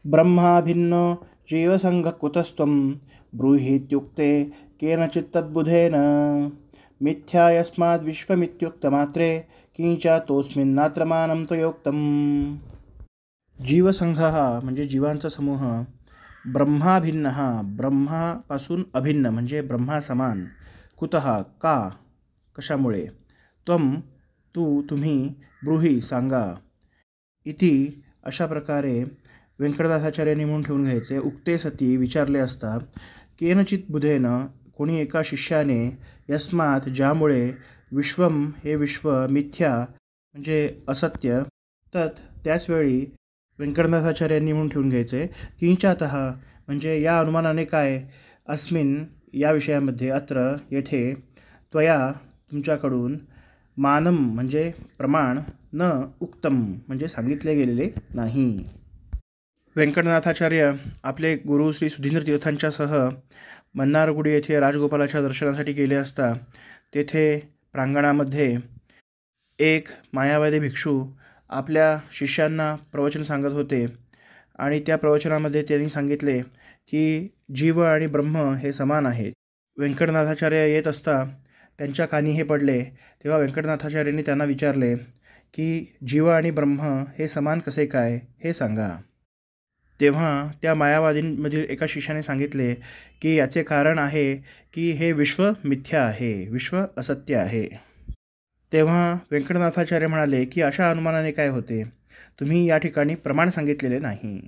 ब्रह्माभिन्नो जीवसंघ कुतस्त्वं ब्रूहीत्युक्ते केनचित् तद्बुधेन मिथ्या यस्माद् विश्वमित्युक्तमात्रे किंचातोऽस्मिन्नात्रमानं त्वयोक्तम्। जीवसंघ म्हणजे जीवांचा समूह, ब्रह्माभिन्न ब्रह्मापासून अभिन्न म्हणजे ब्रह्मासमान, कुतः का कशामुळे, त्वं तुम्ही, ब्रूही सांगा, इति अशा प्रकारे व्यंकटनाथाचार्यांनी म्हणून ठेवून घ्यायचे. उक्ते सती विचारले असता, केनचित बुधेन कोणी एका शिष्याने, यस्मात ज्यामुळे, विश्वम हे विश्व, मिथ्या म्हणजे असत्य, तत् त्याचवेळी व्यंकटनाथाचार्यांनी म्हणून ठेवून घ्यायचे. किंचातः म्हणजे या अनुमानाने काय, अस्मिन या विषयामध्ये, अत्र येथे, त्वया तुमच्याकडून, मानम म्हणजे प्रमाण, न उक्तम म्हणजे सांगितले गेलेले नाही. व्यंकटनाथाचार्य आपले गुरु श्री सुधींद्र तीर्थांच्यासह मन्नारगुडी येथे राजगोपालाच्या दर्शनासाठी गेले असता तेथे प्रांगणामध्ये एक मायावादी भिक्षू आपल्या शिष्यांना प्रवचन सांगत होते आणि त्या प्रवचनामध्ये त्यांनी सांगितले की जीव आणि ब्रह्म हे समान आहेत. व्यंकटनाथाचार्य येत असता त्यांच्या कानी हे पडले. तेव्हा व्यंकटनाथाचार्यांनी त्यांना विचारले की जीव आणि ब्रह्म हे समान कसे काय हे सांगा. तेव्हा त्या मायावादींमधील एका शिष्याने सांगितले की याचे कारण आहे की हे विश्व मिथ्या आहे, विश्व असत्य आहे. तेव्हा व्यंकटनाथाचार्य म्हणाले की अशा अनुमानाने काय होते, तुम्ही या ठिकाणी प्रमाण सांगितलेले नाही.